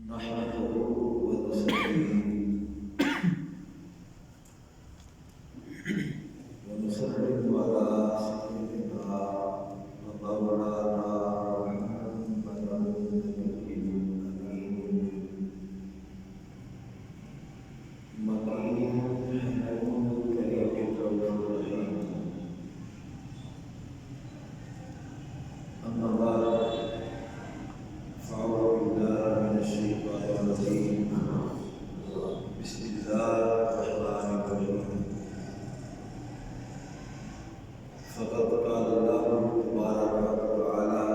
نحمده ونصلي ونسلم على سيدنا ومولانا محمد النبي الأمين مكين حكيم كريم الرحيم. أما بعد فأعوذ بالله من الشيطان الرجيم. بسم الله الرحمن الرحيم. فقد قال الله تبارك وتعالى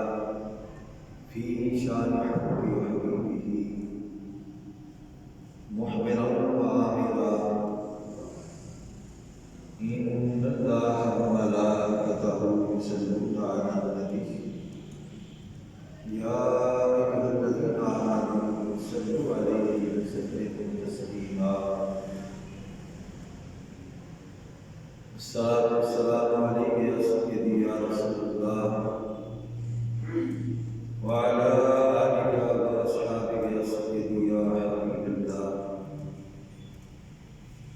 في شان حبه وحبيبه محبرا وآمرا إن الله وملائكته يصلون على النبي يا أيها الذين آمنوا صلوا عليه وسلموا تسليما. الصلاة والسلام عليك يا سيدي يا رسول الله وعلى آلك وأصحابك يا سيدي يا حبيب الله.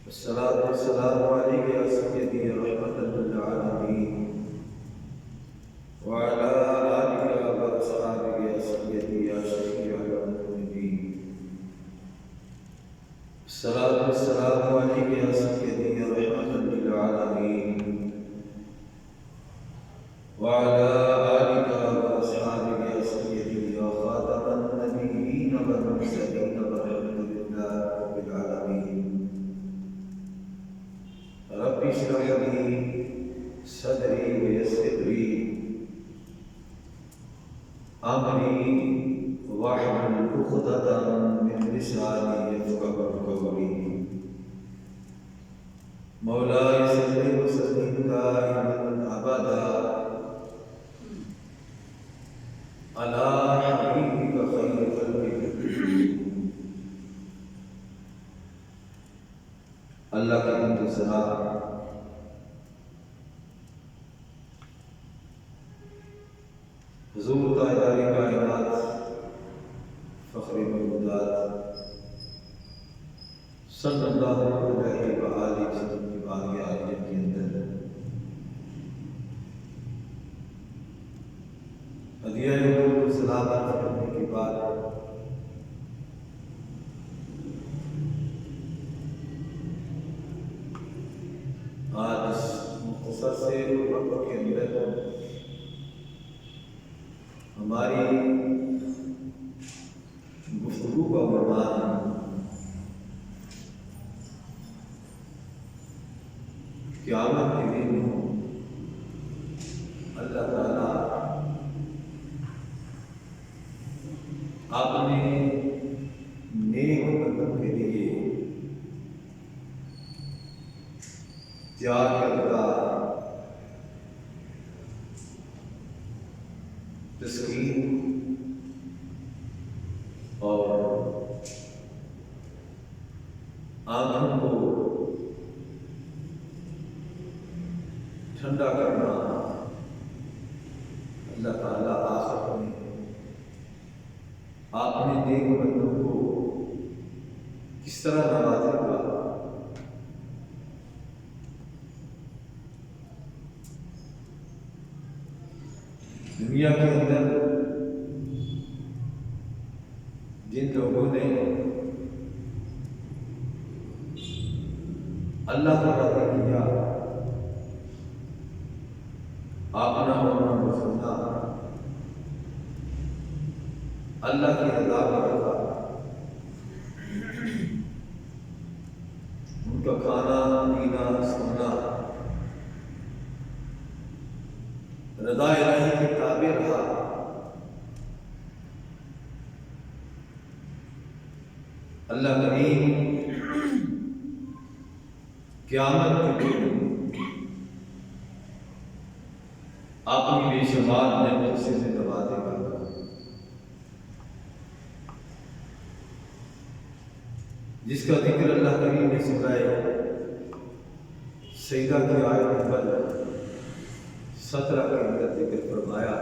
الصلاة والسلام عليك يا سيدي رحمة للعالمين وعلى آلك وأصحابك يا سيدي يا شفيع المذنبين. الصلاة والسلام عليك يا سيدي رحمة للعالمين وعلى آلك وأصحابك يا سيدي يا خاتم النبيين والمرسلين والحمد لله رب العالمين. رب اشرح لي صدري ويسر لي أمري واحلل عقدة من لساني يفقهوا قولي. مولاي صل وسلم دائما أبدا على حبيبك خير خلقك. اللہ کا انتظار حضور تاجدار کائنات فخر موجودات صلی اللہ علیہ وآلہ وسلم کی بارگاہ عالیہ کے اندر ہدیہ درود سلام کرنے کے بعد آج اس مختصر سے وقت کے اندر ہماری گفتگو کا عنوان قیامت کے دن اللہ تعالیٰ اپنے نیک بندوں کے لیے تیار کردہ تسکین اور آنکھوں کو ٹھنڈا کرنا اللہ تعالیٰ آخر میں اپنے نیک بندوں کو کس طرح نوازے گا. دنیا کے اندر جن لوگوں نے اللہ کو راضی کیا اپنا ہونا مسلنا اللہ کی رضا کا رضا ان کا کھانا پینا سونا رضا الہی کے تابع رہا. اللہ کریم قیامت کے دن اپنی بے شمار نعمت سے نوازے گا. جس کا ذکر اللہ کریم نے سنائے سیدہ کی آیت نمبر 17 کے اندر ذکر فرمایا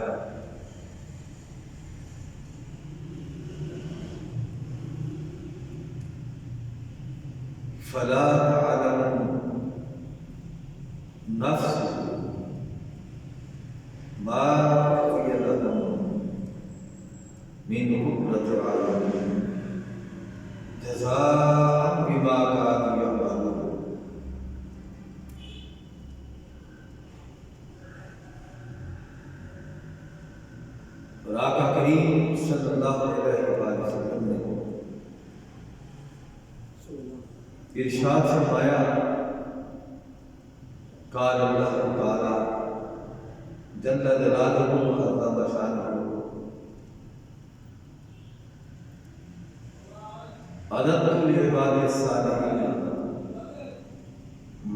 فلا تعلم نفس ما أخفي لهم من قرة أعين جزاء بما كانوا يعملون. اور آقا کریم صلی اللہ علیہ وآلہ وسلم نے ارشاد فرمایا قال اللہ تعالی جل جلالہ وعظم شانہ اعددت لعبادی الصالحین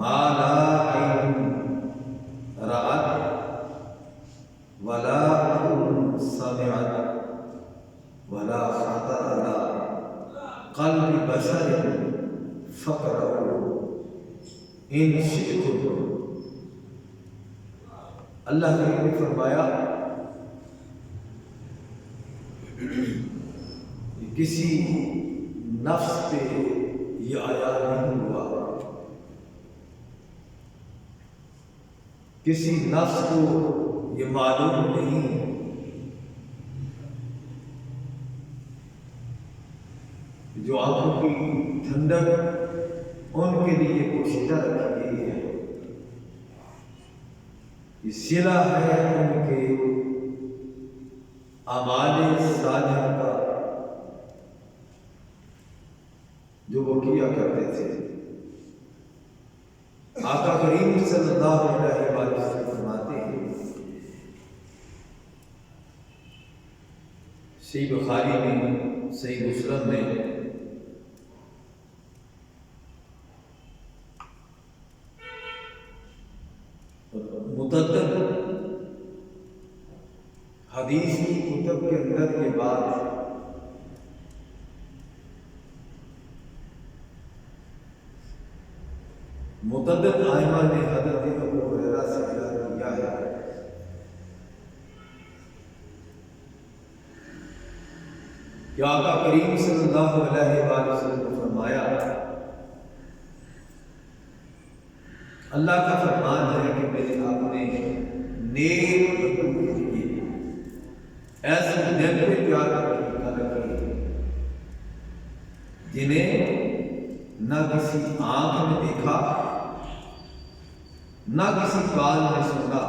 ما لا عین رأت ولا اذن سمعت ولا خطر على قلب بشر فقرؤوا ان شئتم. اللہ نے فرمایا کسی نفس پہ یہ آیا نہیں ہوا، کسی نفس کو یہ معلوم نہیں جو آنکھوں کی ٹھنڈک ان کے لیے پوشیدہ رکھی گئی ہے. یہ صلہ ہے ان کے اعمال صالحہ کا جو وہ کیا کرتے تھے. آقا کریم صلی اللہ علیہ وسلم فرماتے ہیں صحیح بخاری میں صحیح مسلم میں متعدد حدیث کی کتب کے اندر یہ بات متعدد ائمہ نے حضرت ابو ہریرہ سے بیان کیا ہے کہ آقا کریم صلی اللہ علیہ وآلہ وسلم نے فرمایا اللہ کا فرمان ہے کہ میرے آپ نے نیک بندوں کے لیے ایسے نعمتیں پیار رکھی جنہیں نہ کسی آنکھ نے دیکھا نہ کسی کان نے سنا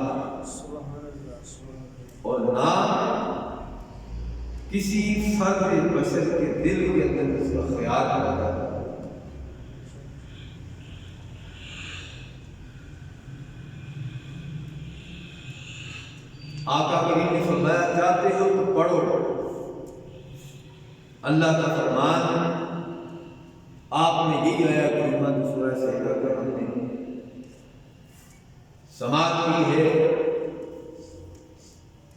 اور نہ کسی فرد بشر کے دل کے اندر اس کا خیال آتا. آقا کریم نے فرمایا چاہتے ہو تو پڑھو. اللہ کا فرمان آپ نے یہی آیا کریمہ سورہ سجدہ کا ہم نے سماعت کی ہے،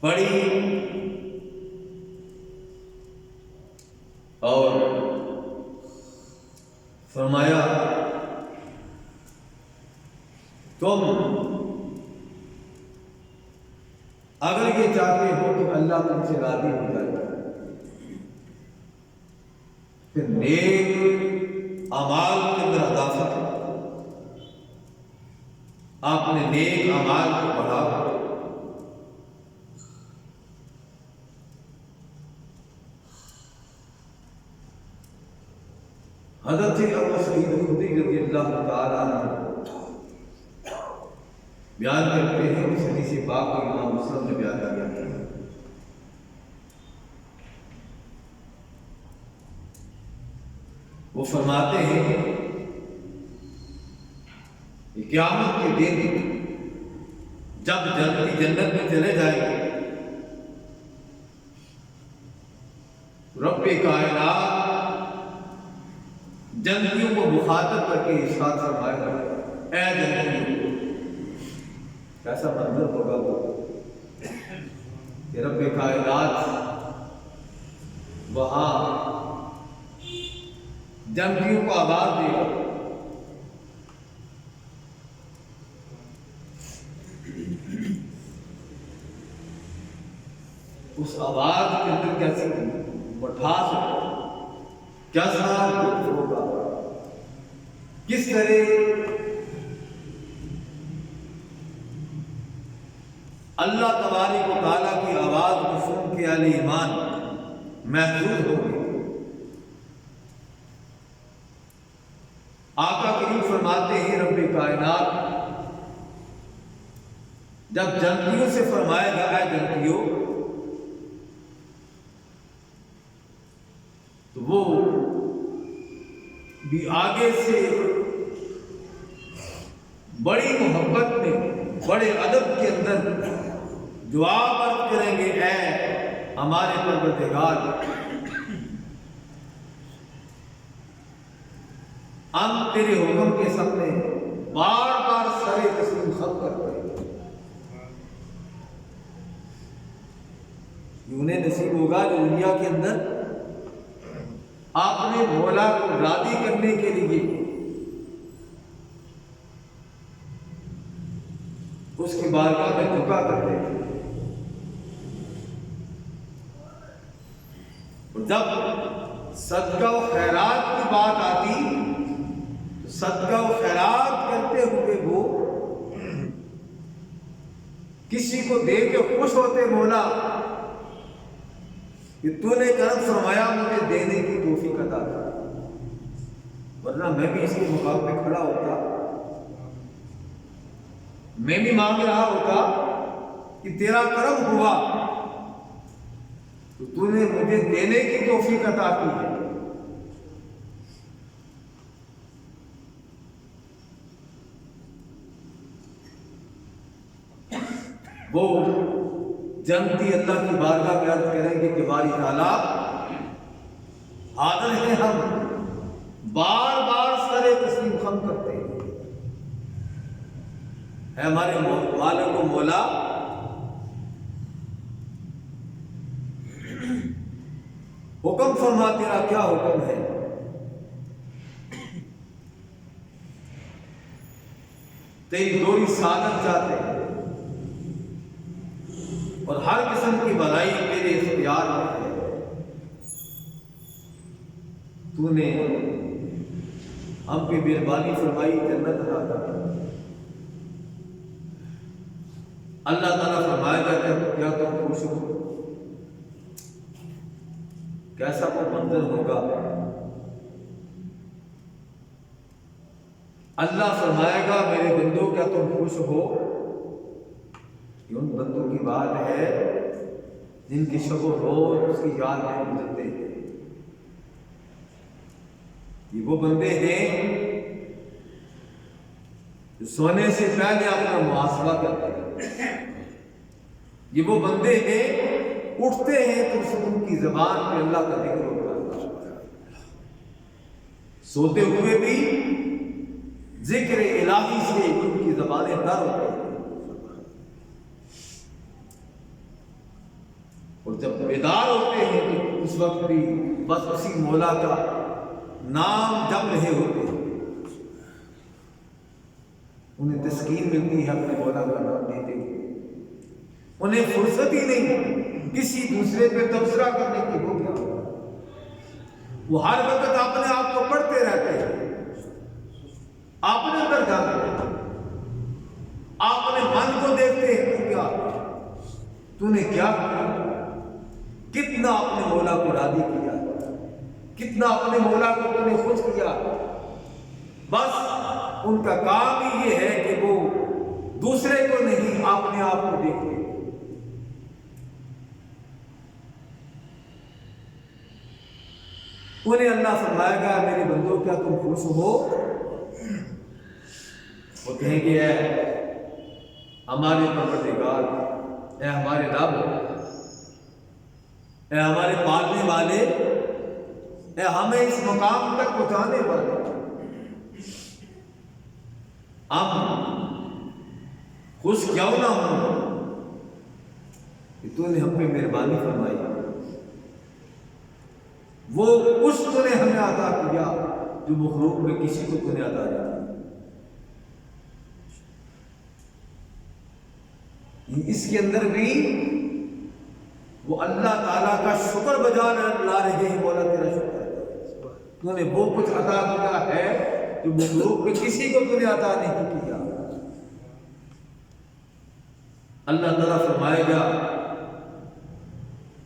پڑھی اور فرمایا تم اگر یہ چاہتے ہو کہ اللہ تم سے راضی ہو جائے پھر نیک اعمال کے اندر اضافہ آپ نے نیک اعمال کو بڑھا. حضرت ابو سعید خدری رضی اللہ تعالی عنہ بیان کرتے ہیں اس حدیث پاک کو امام مسلم نے بیان کیا ہے. وہ فرماتے ہیں کہ قیامت کے دن جب جنت میں چلے جائیں گے رب کائنات جنتیوں کو مخاطب کر کے ارشاد فرمائے گا اے جنتیوں. کیسا منظر ہوگا وہ کہ رب کائنات وہاں جنتیوں کو آواز دے گا. اس آواز کے اندر کیسی مٹھاس ہوگا، کیسا لطف ہوگا. کس طرح اللہ تبارک و تعالیٰ کی آواز کو سن کے اہل ایمان محفوظ ہو گئے۔ آقا کریم فرماتے ہیں رب کائنات جب جنتیوں سے فرمایا گیا ہے جنتیوں، تو وہ بھی آگے سے بڑی محبت میں بڑے ادب کے اندر دعا عرض کریں گے، اے ہمارے پروردگار، ہم تیرے حکم کے سامنے بار بار سر تسلیم خم کرتے ہیں۔ انہیں نصیب ہوگا جو دنیا کے اندر آپ نے مولا کو راضی کرنے کے لیے اس کی بارگاہ میں جھکا کرتے ہیں، اور جب صدقہ و خیرات کی بات آتی تو صدقہ و خیرات کرتے ہوئے وہ کسی کو دے کے خوش ہوتے، مولا کہ تو نے کرم فرمایا مجھے دینے کی توفیق عطا کر، ورنہ میں بھی اس کے مقام پہ کھڑا ہوتا، میں بھی مانگ رہا ہوتا کہ تیرا کرم ہوا تو نے مجھے دینے کی توفیق عطا کی ہے۔ وہ جنتی اللہ کی بارگاہ میں عرض کریں گے کہ باری تعالیٰ حاضر ہیں، ہم بار بار سر تسلیم خم کرتے ہیں، اے ہمارے مالک و مولا، حکم فرما، تیرا کیا حکم ہے؟ تیری دوری سعادت چاہتے ہیں، اور ہر قسم کی بھلائی تیرے اختیار میں ہے۔ تو نے ہم پہ مہربانی فرمائی، جنت عطا کر۔ اللہ تعالیٰ فرمائے گا کہ کیا تم خوش ہو؟ کیسا وہ منظر ہوگا؟ اللہ فرمائے گا میرے بندوں کیا تم خوش ہو؟ یہ ان بندوں کی بات ہے جن کی شب و روز اس کی یاد میں گزرتے ہیں۔ یہ وہ بندے ہیں جو سونے سے پہلے اپنا محاسبہ کرتے ہیں۔ یہ وہ بندے ہیں اٹھتے ہیں تو ان کی زبان پہ اللہ کا ذکر ہوتا ہے، سوتے ہوئے بھی ذکر الہی سے ان کی زبانیں تر ہوتی ہیں، اور جب بیدار ہوتے ہیں تو اس وقت بھی بس اسی مولا کا نام جپ رہے ہوتے ہیں، انہیں تسکین ملتی ہے اپنے مولا کا نام لیتے ہوئے، انہیں فرصت ہی نہیں کسی دوسرے پہ تبصرہ کرنے کی ہو گیا، وہ ہر وقت اپنے آپ کو پڑھتے رہتے ہیں، اپنے اندر جانتے ہیں، اپنے من کو دیکھتے ہیں، تو کیا تو نے کیا کیا، کتنا اپنے مولا کو راضی کیا، کتنا اپنے مولا کو تو نے خوش کیا۔ بس ان کا کام ہی یہ ہے کہ وہ دوسرے کو نہیں اپنے آپ کو دیکھتے۔ انہیں اللہ فرمائے گا میرے بندوں کیا تم خوش ہو؟ وہ کہیں گے اے ہمارے پروردگار، اے ہمارے رب، اے ہمارے پالنے والے، اے ہمیں اس مقام تک پہنچانے والے، ہم خوش کیوں نہ ہوں کہ تو نے ہم پہ مہربانی فرمائی، وہ کچھ تو نے ہمیں عطا کیا جو مخلوق میں کسی کو تو نے عطا کیا۔ اس کے اندر بھی وہ اللہ تعالیٰ کا شکر بجا لا رہے ہیں، مولا تیرا شکر ہے، تو نے وہ کچھ عطا کیا ہے جو مخلوق میں کسی کو تو نے عطا نہیں کیا۔ اللہ تعالیٰ فرمائے گا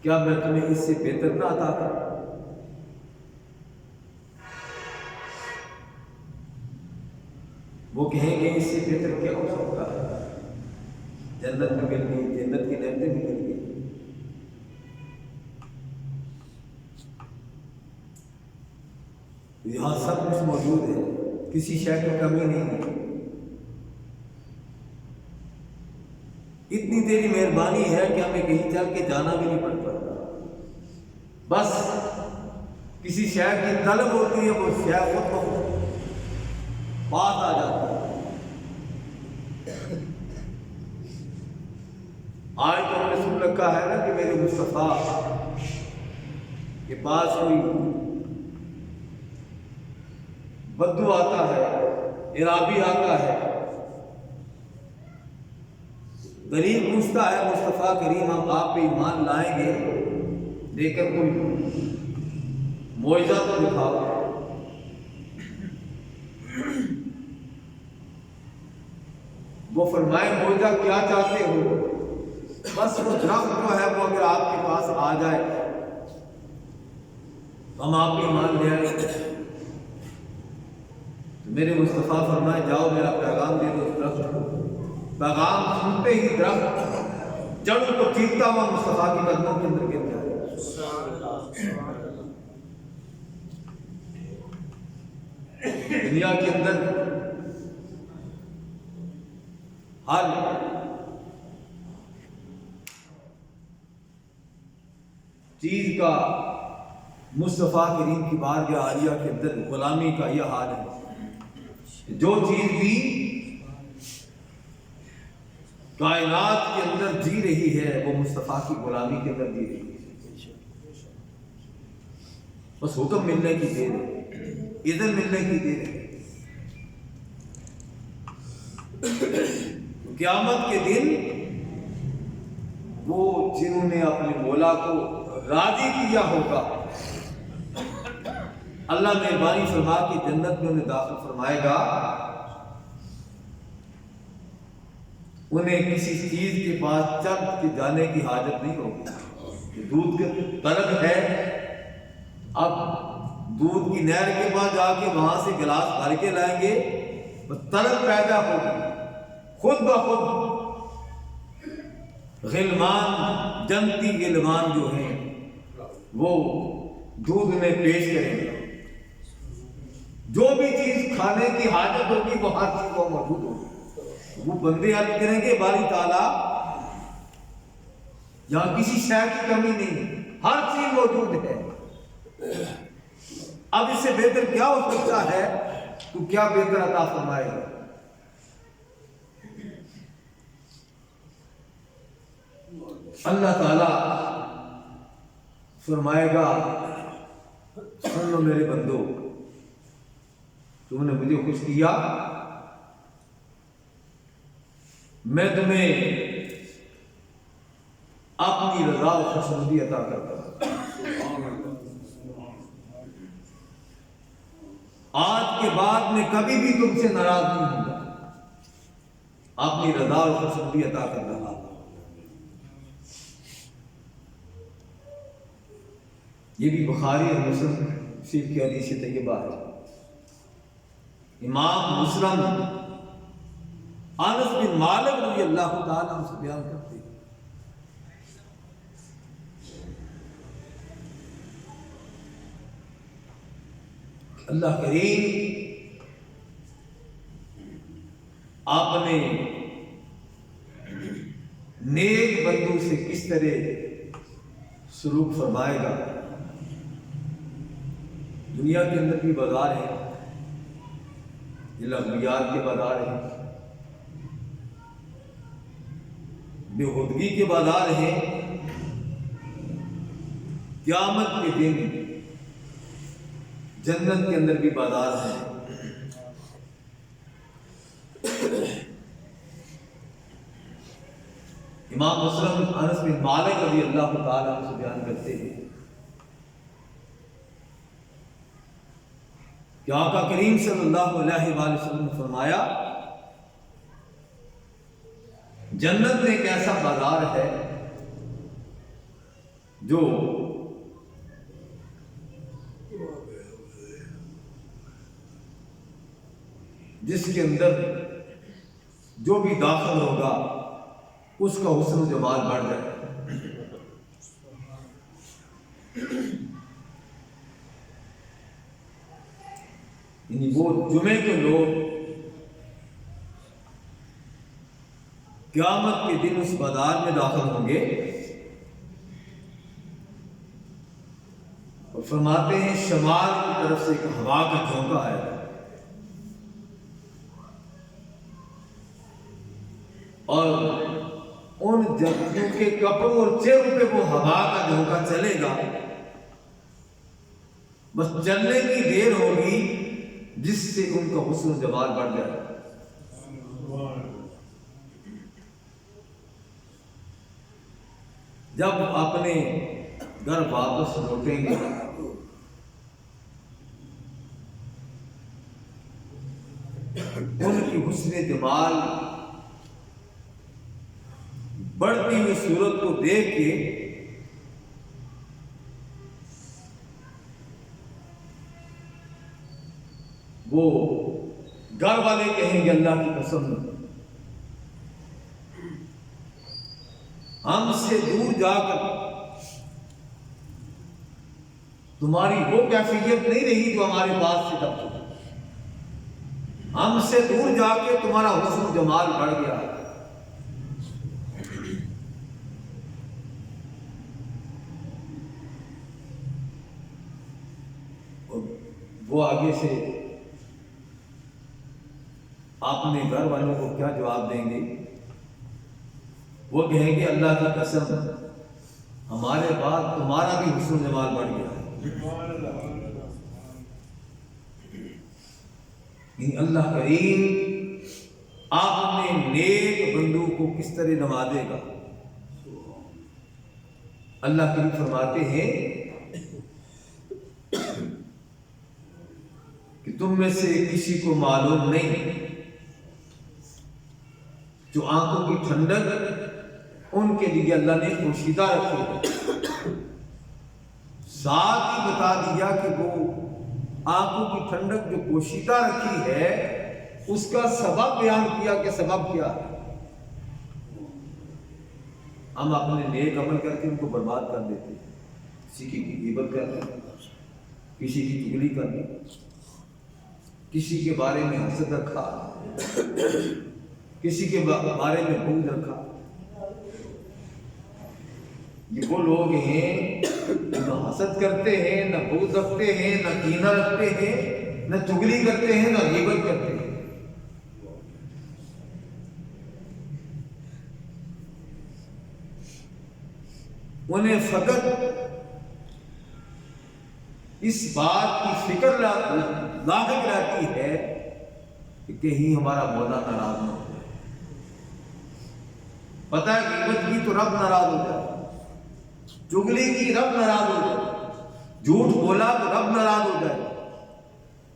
کیا میں تمہیں اس سے بہتر نہ عطا کروں؟ وہ کہیں گے اس سے بہتر کیا ہو سکتا ہے؟ جنت میں مل گئی، جنت کی نعمتیں بھی مل گئی۔ یہاں سب کچھ موجود ہے، کسی شے کی کمی نہیں ہے۔ اتنی تیری مہربانی ہے کہ ہمیں کہیں چل کے جانا بھی نہیں پڑتا، بس کسی شے کی طلب ہوتی ہے، وہ شے خود بخود پاس آ جاتی ہے۔ آج تو ہم نے سن رکھا ہے نا کہ میرے مصطفیٰ کے پاس کوئی بدو آتا ہے، عرابی آتا ہے، غریب پوچھتا ہے مصطفیٰ کریم ہم آپ پہ ایمان لائیں گے لیکن کوئی معجزہ تو دکھاؤ۔ وہ فرمائے معجزہ کیا چاہتے ہو؟ بس وہ درخت جو ہے وہ اگر آپ کے پاس آ جائے ہم آپ پہ ایمان لے آئیں۔ میرے مصطفیٰ فرمائے جاؤ میرا پیغام دے دو اس درخت کو۔ پیغام سنتے ہی درخت جڑوں کو چیرتا ہوا مصطفیٰ کی قدموں کے اندر گر جائے۔ دنیا کے اندر ہر چیز کا مصطفیٰ کریم کی بارگاہ عالیہ کے اندر غلامی کا یہ حال ہے۔ جو چیز بھی کائنات کے اندر جی رہی ہے وہ مصطفیٰ کی غلامی کے اندر جی رہی ہے۔ بس حکم ملنے کی دیر ہے، اذن ملنے کی دیر ہے۔ قیامت کے دن وہ جنہوں نے اپنے مولا کو راضی کیا ہوگا اللہ مہربانی فرما کے جنت میں انہیں داخل فرمائے گا، انہیں کسی چیز کے پاس چل کے جانے کی حاجت نہیں ہوگی۔ دودھ کی طلب ہے، اب دودھ کی نہر کے پاس جا کے وہاں سے گلاس بھر کے لائیں گے، طلب پیدا ہوگی خود بخود۔ غلمان جنتی غلمان جو ہیں وہ دودھ میں پیش کریں گے، جو بھی چیز کھانے کی حاجت ہوگی وہ ہر چیز وہ موجود ہوگی۔ وہ بندے عرض کریں گے باری تعالیٰ یہاں کسی شے کی کمی نہیں، ہر چیز موجود ہے، اب اس سے بہتر کیا ہو سکتا ہے؟ تو کیا بہتر عطا فرمائے گا؟ اللہ تعالیٰ فرمائے گا سن لو میرے بندو، تم نے مجھے خوش کیا، میں تمہیں اپنی رضا و خوشنودی عطا کرتا ہوں۔ آج کے بعد میں کبھی بھی تم سے ناراض نہیں ہوں گا، اپنی رضا اور خوشنودی عطا کر رہا ہوں۔ یہ بھی بخاری اور مسلم شریف کی حدیث طیبہ ہے۔ امام مسلم انس بن مالک رضی اللہ تعالیٰ عنہ سے بیان کرتے ہیں، اللہ کریم آپ نے نیک بندوں سے کس طرح سلوک فرمائے گا۔ دنیا کے اندر بھی بازار ہیں، یہ لغویات کے بازار ہیں، بےہودگی کے بازار ہیں۔ قیامت کے دن جنت کے اندر بھی بازار ہیں۔ امام مسلم انس بن مالک رضی اللہ تعالیٰ عنہ سے بیان کرتے ہیں کہ آقا کریم صلی اللہ علیہ وآلہ وسلم نے فرمایا جنت میں ایک ایسا بازار ہے جو جس کے اندر جو بھی داخل ہوگا اس کا حسن و جمال بڑھ جائے گا۔ یعنی وہ جمعے کے لوگ قیامت کے دن اس بازار میں داخل ہوں گے اور فرماتے ہیں شمال کی طرف سے ایک ہوا کا جھونکا آئے گا اور ان جنتیوں کے کپڑوں اور چہروں پہ وہ ہوا کا جھونکا چلے گا، بس چلنے کی دیر ہوگی جس سے ان کا حسن و جمال بڑھ جائے گا۔ جب اپنے گھر واپس لوٹیں گے ان کی حسن جمال بڑھتی ہوئی صورت کو دیکھ کے وہ گھر والے کہیں گے اللہ کی قسم ہم سے دور جا کر تمہاری وہ کیفیت نہیں رہی جو ہمارے پاس سے تب تک، ہم سے دور جا کے تمہارا حسن و جمال بڑھ گیا۔ وہ آگے سے اپنے گھر والوں کو کیا جواب دیں گے؟ وہ کہیں گے اللہ کی قسم ہمارے بعد تمہارا بھی حسن و جمال بڑھ گیا ہے۔ اللہ کریم آپ اپنے نیک بندوں کو کس طرح نوازے گا؟ اللہ کریم فرماتے ہیں کہ تم میں سے کسی کو معلوم نہیں جو آنکھوں کی ٹھنڈک ان کے لیے اللہ نے پوشیدہ رکھی، ساتھ ہی بتا دیا کہ وہ آنکھوں کی ٹھنڈک جو پوشیدہ رکھی ہے اس کا سبب بیان کیا کہ سبب کیا ہے۔ ہم اپنے نیک عمل کر کے ان کو برباد کر دیتے ہیں، کسی کی غیبت کر دیں، کسی کی چغلی کر دیں، کسی کے بارے میں حسد رکھا، کسی کے بارے میں بغض رکھا۔ یہ وہ لوگ ہیں نہ حسد کرتے ہیں، نہ بغض رکھتے ہیں، نہ کینہ رکھتے ہیں، نہ چغلی کرتے ہیں، نہ غیبت کرتے ہیں۔ انہیں فقط اس بات کی فکر لاحق رہتی ہے کہ کہیں ہمارا مولا ناراض نہ ہو جائے۔ پتہ ہے غیبت کی تو رب ناراض ہو جائے، چغلی کی رب ناراض ہو جائے، جھوٹ بولا تو رب ناراض ہو جائے،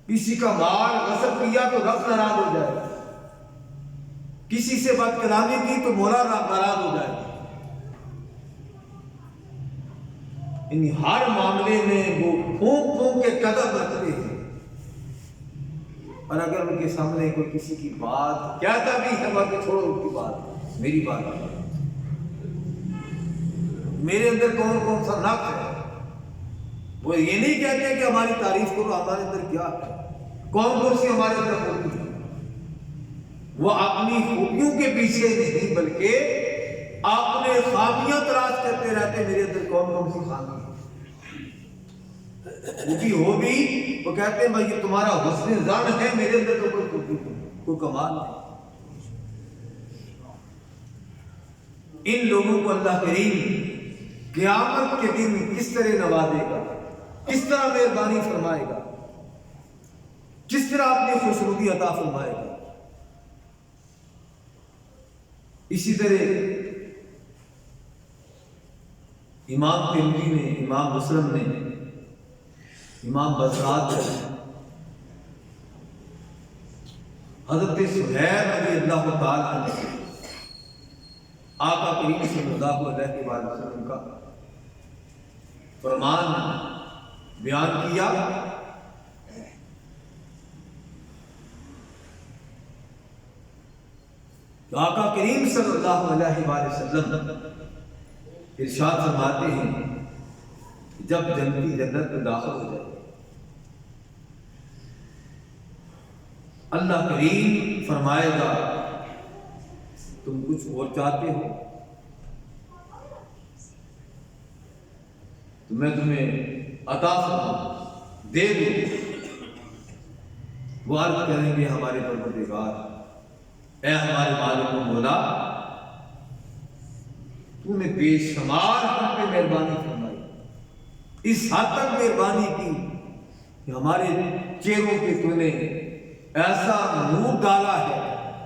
کسی کا مال غصب کیا تو رب ناراض ہو جائے، کسی سے بد کلامی کی تو مولا ناراض ہو جائے۔ یعنی ہر معاملے میں وہ پھونک پھونک کے قدم رکھتے ہیں، اور اگر ان کے سامنے کوئی کسی کی بات کہتا بھی ہے باقی چھوڑو ان کی بات، میری بات ہے، میرے اندر کون کون سا نقص ہے، وہ یہ نہیں کہتے کہ ہماری تعریف کرو ہمارے اندر کیا ہے، کون کون سی ہمارے اندر خوبی ہے۔ وہ اپنی خوبیوں کے پیچھے نہیں بلکہ اپنے خامیاں تلاش کرتے رہتے، میرے اندر کون کون سی خامی ہے۔ خوبی ہو بھی وہ کہتے ہیں بھائی یہ تمہارا حسن ظن ہے، میرے اندر تو کوئی خوبی نہیں، کوئی کمال نہیں۔ ان لوگوں کو اللہ کریم قیامت کے دن کس طرح نوازے گا، کس طرح مہربانی فرمائے گا، کس طرح اپنی خوشنودی عطا فرمائے گا۔ اسی طرح امام ترمذی نے، امام مسلم نے، امام بزرات نے حضرت سہیل رضی اللہ تعالیٰ عنہ سے آقا کریم صلی اللہ علیہ وسلم کا فرمان بیان کیا تو آقا کریم صلی اللہ علیہ وسلم ارشاد فرماتے ہیں جب جنتی جنت میں داخل ہو جائے اللہ کریم فرمائے گا تم کچھ اور چاہتے ہو تو میں تمہیں عطا فرماؤں دے دوں۔ وہ عرض کریں گے ہمارے پروردگار اے ہمارے مالک و مولا تو نے بے شمار ہم پہ مہربانی فرمائی، اس حد تک مہربانی کی کہ ہمارے چہروں پہ تو نے ایسا نور ڈالا ہے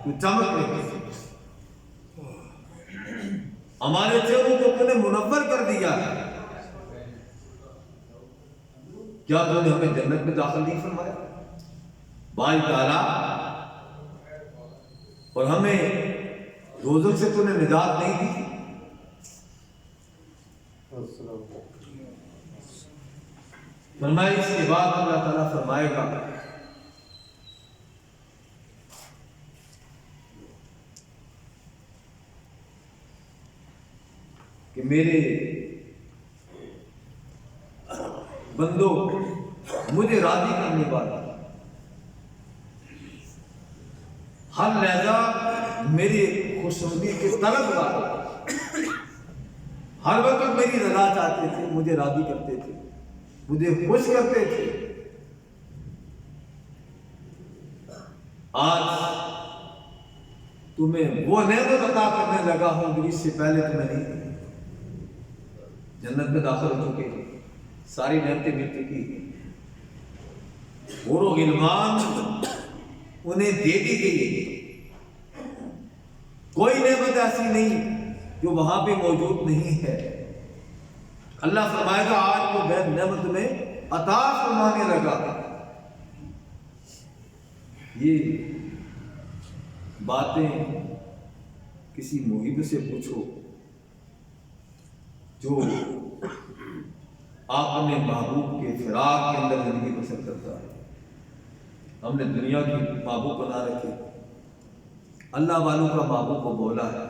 تو چمک رہے ہیں، ہمارے چہروں کو تو نے منور کر دیا ہے، کیا تو نے ہمیں جنت میں داخل نہیں فرمایا بھائی تعالیٰ، اور ہمیں دوزخ سے تو نے نجات نہیں دی۔ فرمائے اس کے بعد اللہ تعالیٰ فرمائے گا کہ میرے بندو مجھے راضی کرنے والا ہر لہجہ میری خوشنودی کے طلب والے ہر وقت میری رضا چاہتے تھے، مجھے راضی کرتے تھے، مجھے خوش کرتے تھے، آج تمہیں وہ نعمت عطا کرنے لگا ہوں جو اس سے پہلے تمہیں نہیں تھی۔ جنت میں داخل ہو چکے ساری نعمتیں مل چکی، حور و غلمان انہیں دے دی گئی، کوئی نعمت ایسی نہیں جو وہاں پہ موجود نہیں ہے۔ اللہ فرمائے گا آج کو میں نعمت میں عطا فرمانے لگا۔ یہ باتیں کسی محب سے پوچھو جو اپنے محبوب کے فراق کے اندر زندگی بسر کرتا ہے۔ ہم نے دنیا کی محبوب بنا رکھے، اللہ والوں کا محبوب کو بولا ہے،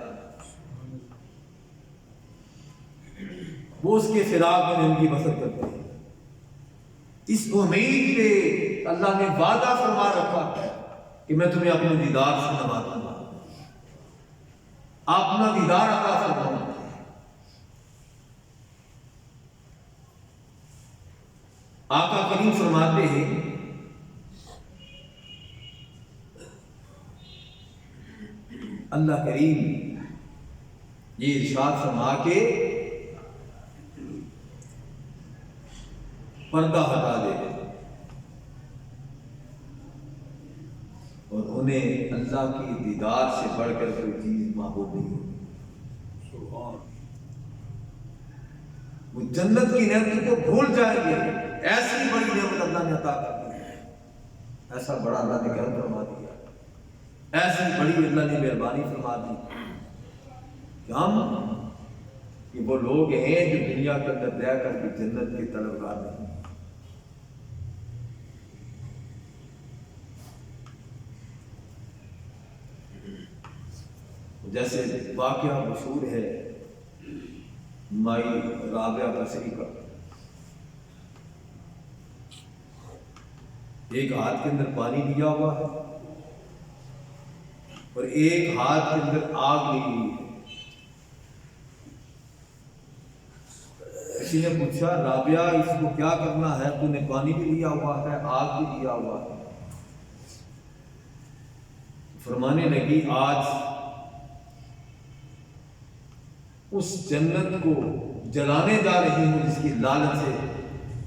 وہ اس کے فراق میں زندگی بسر کرتے ہیں۔ اس امید پہ اللہ نے وعدہ فرما رکھا ہے کہ میں تمہیں اپنے دیدار سے نوازوں گا، اپنا دیدار عطا فرماؤں گا۔ آقا کریم فرماتے ہیں اللہ کریم یہ ارشاد فرما کے پردہ ہٹا دے اور انہیں اللہ کی دیدار سے بڑھ کر کوئی چیز محبوب نہیں ہوگی۔ وہ جنت کی نعمت کو بھول جائیں گے، ایسی بڑی نعمت اللہ نے عطا کر دی، ایسا بڑا اللہ نے کرم فرما دیا، ایسی بڑی اللہ نے مہربانی فرما دی کہ ہم کہ وہ لوگ ہیں جو دنیا کے اندر رہ کر کے جنت کے طلبگار نہیں۔ جیسے واقعہ مشہور ہے مائی رابعہ بصری کا، ایک ہاتھ کے اندر پانی لیا ہوا ہے اور ایک ہاتھ کے اندر آگ لی ہوئی ہے۔ کسی نے پوچھا رابعہ اس کو کیا کرنا ہے، تو نے پانی بھی لیا ہوا ہے آگ بھی لیا ہوا ہے۔ فرمانے لگی آج اس جنت کو جلانے جا رہی ہوں جس کی لالچ سے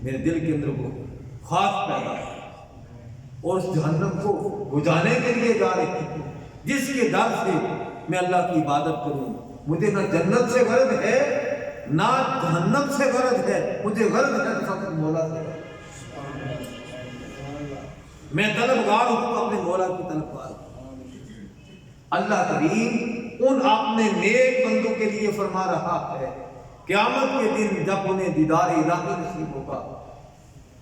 میرے دل کے اندر کو خواہش پیدا ہے، اور اس جہنم کو بجھانے کے لیے جا رہی ہوں جس کے ڈر سے میں اللہ کی عبادت کروں۔ مجھے نہ جنت سے غرض ہے نہ جہنم سے غرض ہے، مجھے غرض ہے فقط مولا سے۔ میں طلبگار ہوں اپنے مولا کی طلبگار ہوں۔ اللہ کریم ان اپنے نیک بندوں کے لیے فرما رہا ہے قیامت کے دن جب انہیں دیدار الہی نصیب ہوگا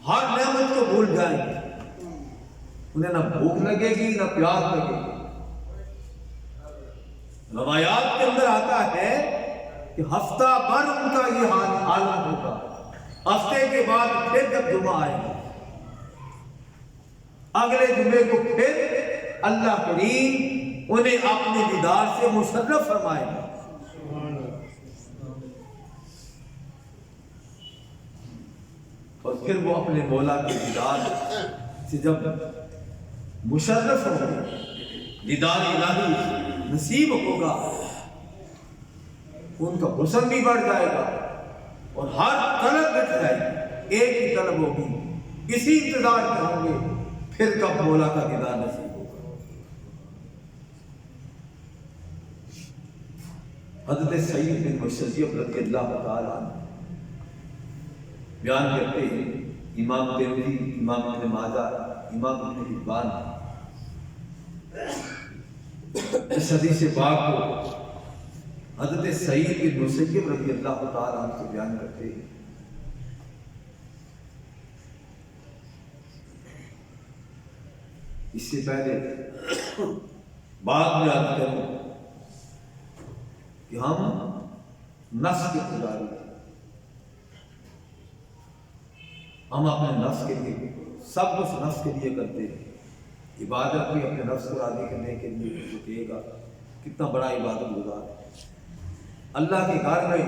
ہر نعمت کو بھول جائیں گے، انہیں نہ بھوک لگے گی نہ پیاس لگے گی۔ روایات کے اندر آتا ہے کہ ہفتہ بھر ان کا یہ عالم ہوگا، ہفتے کے بعد پھر جب جمعہ آئے گا اگلے جمعے کو پھر اللہ کریم انہیں اپنے دیدار سے مشرف فرمائے گا۔ اور پھر وہ اپنے مولا کے دیدار سے جب مشرف ہوں گے، دیدار الہی نصیب ہوگا، ان کا حسن بھی بڑھ جائے گا اور ہر طلب مٹ جائے گی، ایک ہی طلب ہوگی، اسی انتظار میں ہوں گے پھر کب مولا کا دیدار نصیب ہوگا۔ حضرت سعید بن مسیب رضی اللہ تعالیٰ عنہ بیان کرتے ہیں، امام ترمذی، امام ابن ماجہ، امام ابن حبان اس حدیث پاک کو حضرت سعید بن مسیب رضی اللہ تعالیٰ عنہ سے بیان کرتے ہیں۔ اس سے پہلے بعد میں عرض کروں کہ ہم نفس کے پجاری ہیں، ہم اپنے نفس کے لیے سب کچھ نفس کے لیے کرتے ہیں، عبادت بھی اپنے نفس کو راضی کرنے کے لیے کہے گا کتنا بڑا عبادت گزار ہے۔ اللہ کے گھر میں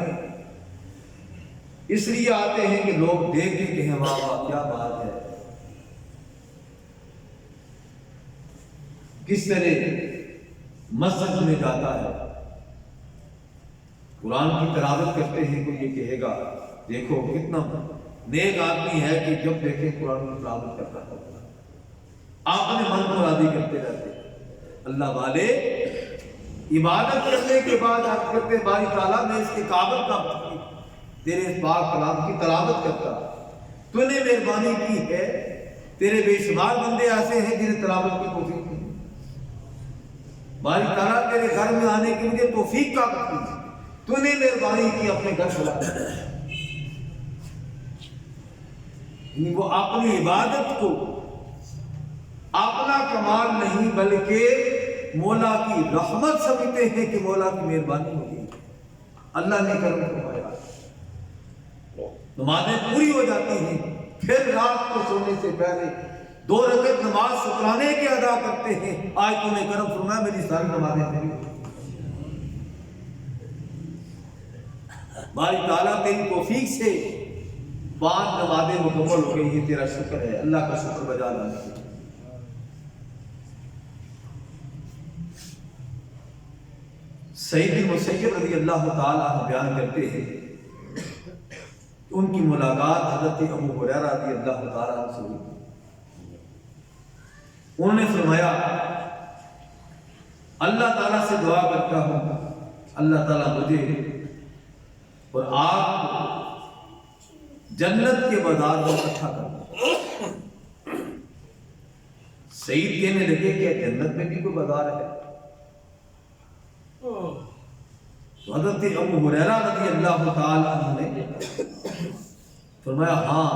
اس لیے آتے ہیں کہ لوگ دیکھ کے کہیں واہ واہ کیا بات ہے، کس طرح مسجد میں جاتا ہے، قرآن کی تلاوت کرتے ہیں، کوئی یہ کہے گا دیکھو کتنا نیک آدمی ہے کہ جب دیکھیں قرآن کی تلاوت کرتا ہے، اپنے من کو راضی کرتے رہتے ہیں۔ اللہ والے عبادت کرنے کے بعد عرض کرتے باری تعالیٰ میں اس کے قابل کا تیرے اس پاک کلام کی تلاوت کرتا، تو نے مہربانی کی ہے، تیرے بے شمار بندے ایسے ہیں جنہیں تلاوت کی توفیق نہیں، باری تعالیٰ تیرے گھر میں آنے کی مجھے توفیق کا کی، تو نے مہربانی کی اپنے گھر بلا، وہ اپنی عبادت کو اپنا کمال نہیں بلکہ مولا کی رحمت سمجھتے ہیں کہ مولا کی مہربانی ہوگی، اللہ نے کرم فرمایا، نمازیں پوری ہو جاتی ہیں، پھر رات کو سونے سے پہلے 2 رکعت نماز شکرانے کے ادا کرتے ہیں، آج تو نے کرم فرمایا میری ساری نمازیں پوری ہو گئی۔ باری تعالیٰ تیری توفیق سے 5 نمازیں مکمل ہو گئی، یہ تیرا شکر ہے، اللہ کا شکر بجا لانا چاہیے۔ سعید بن مسیب رضی اللہ تعالیٰ عنہ بیان کرتے ہیں ان کی ملاقات حضرت ابو ہریرہ رضی اللہ تعالیٰ عنہ سے ہوئی، انہوں نے فرمایا اللہ تعالیٰ سے دعا کرتا ہوں اللہ تعالیٰ مجھے اور آپ کو جنت کے بازار میں اکٹھا کرنا۔ سعید کہنے لگے کہ جنت میں بھی کوئی بازار ہے؟ تو حضرت ابو ہریرہ رضی اللہ تعالیٰ عنہ نے فرمایا ہاں،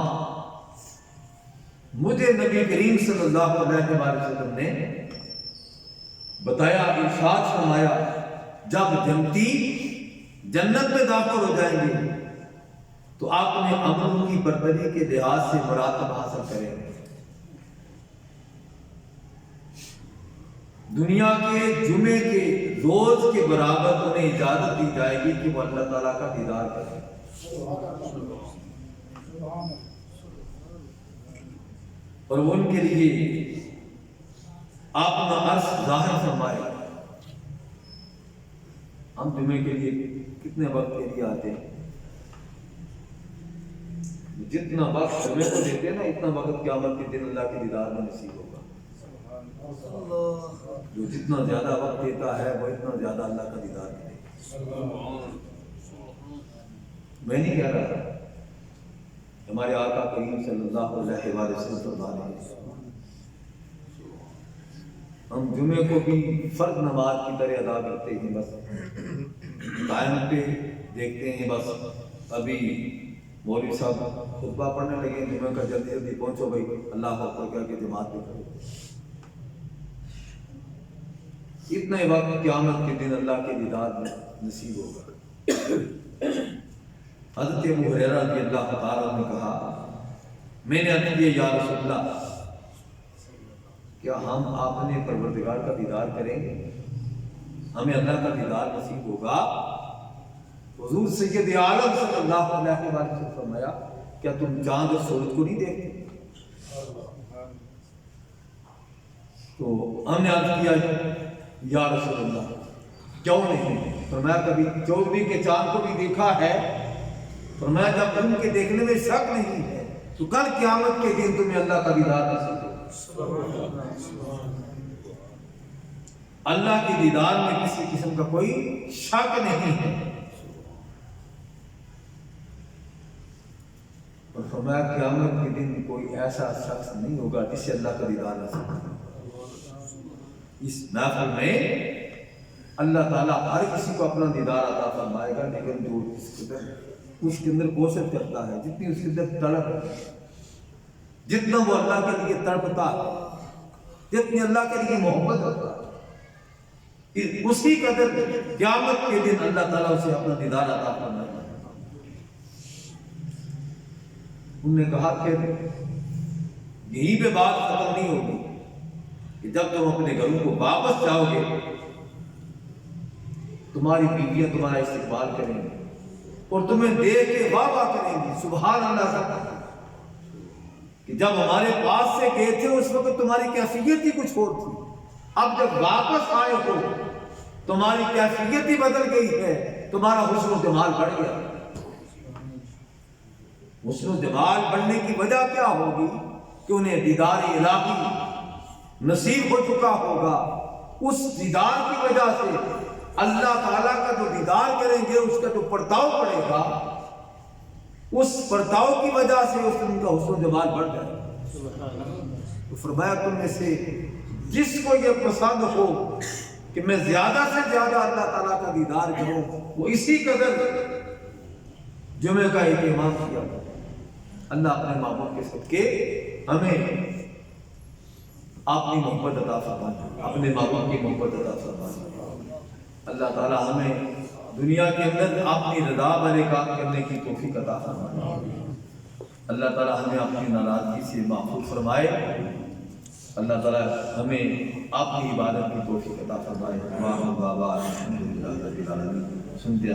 مجھے نبی کریم صلی اللہ علیہ وسلم نے بتایا، ارشاد فرمایا جب جنتی جنت میں داخل ہو جائیں گے تو آپ اپنے عمل کی برتری کے لحاظ سے مراتب حاصل کریں گے، دنیا کے جمعے کے روز کے برابر انہیں اجازت دی جائے گی کہ وہ اللہ تعالیٰ کا دیدار کریں، اور وہ ان کے لیے اپنا عرض ظاہر فرمائے۔ ہم جمعے کے لیے کتنے وقت کے لیے آتے ہیں؟ جتنا وقت جمعے کو دیتے ہیں نا اتنا وقت قیامت کے دن اللہ کے دیدار میں نصیب ہوگا۔ جو جتنا زیادہ وقت دیتا ہے وہ اتنا زیادہ اللہ کا دیدار کرے گا۔ میں نہیں کہہ رہا، ہمارے آقا کریم صلی اللہ علیہ وسلم فرماتے ہیں ہم جمعے کو بھی فرض نماز کی طرح ادا کرتے ہیں، بس ٹائم پہ دیکھتے ہیں، بس ابھی مولوی صاحب خطبہ پڑھنے لگے، جمعہ کا جلدی جلدی پہنچو بھائی، اللہ اکبر کہہ کے جماعت میں کرو۔ اتنا ہی وقت قیامت کے دن اللہ کے دیدار میں نصیب ہوگا۔ حضرت ابو ہریرہ رضی اللہ تعالیٰ نے کہا، میں نے عرض کیا یا رسول اللہ، کیا ہم اپنے پروردگار کا دیدار کریں گے؟ ہمیں اللہ کا دیدار نصیب ہوگا؟ حضور سید عالم صلی اللہ علیہ وسلم نے فرمایا، کیا تم چاند اور سورج کو نہیں دیکھتے؟ تو ہم نے عرض کیا یا رسول اللہ کیوں نہیں؟ فرمایا کبھی 24 کے چاند کو بھی دیکھا ہے؟ فرمایا جب تم کے دیکھنے میں شک نہیں ہے تو کل قیامت کے دن تمہیں اللہ کا دیدار نصیب ہوگا۔ اللہ کے دیدار میں کسی قسم کا کوئی شک نہیں ہے۔ اور فرمایا قیامت کے دن کوئی ایسا شخص نہیں ہوگا جس سے اللہ کا دیدار نصیب ہوگا۔ اس محفل میں اللہ تعالیٰ ہر کسی کو اپنا دیدار عطا فرمائے گا، لیکن جو اس کے اندر کوشش کرتا ہے، جتنی اس کے اندر تڑپ ہے، جتنا وہ اللہ کے لیے تڑپتا ہے، جتنی اللہ کے لیے محبت ہوتا ہے، اسی قدر قیامت کے دن اللہ تعالیٰ اسے اپنا دیدار عطا فرمائے گا۔ انہوں نے کہا کہ یہی پہ بات ختم نہیں ہوگی کہ جب تم اپنے گھروں کو واپس جاؤ گے تمہاری بیویاں تمہارا استقبال کریں گی اور تمہیں دیکھ کے واہ واہ کریں گی، سبحان اللہ کا، کہ جب ہمارے پاس سے گئے تھے اس وقت تمہاری کیفیت ہی کچھ اور تھی، اب جب واپس آئے ہو تمہاری کیفیت ہی بدل گئی ہے، تمہارا حسن و جمال بڑھ گیا۔ حسن و جمال بڑھنے کی وجہ کیا ہوگی؟ کہ انہیں دیدار الہی نصیب ہو چکا ہوگا۔ اس دیدار کی وجہ سے اللہ تعالیٰ کا جو دیدار کریں گے اس کا جو پرتاؤ پڑے گا، اس پرتاؤ کی وجہ سے اس ان کا حسن و جمال بڑھ جائے گا۔ تو فرمایا تم میں سے جس کو یہ پسند ہو کہ میں زیادہ سے زیادہ اللہ تعالیٰ کا دیدار کروں، وہ اسی قدر جمعہ کا اہتمام کیا۔ اللہ اپنے محبوب کے صدقے ہمیں اپنی محبت عطا فرمائے، اپنے محبوب کی محبت عطا فرمائے۔ اللہ تعالیٰ ہمیں دنیا کے اندر اپنی رضا والے کام کرنے کی توفیق عطا فرمائے۔ اللہ تعالیٰ ہمیں اپنی ناراضگی سے محفوظ فرمائے۔ اللہ تعالیٰ ہمیں اپنی عبادت کی توفیق عطا فرمائے۔ سنتے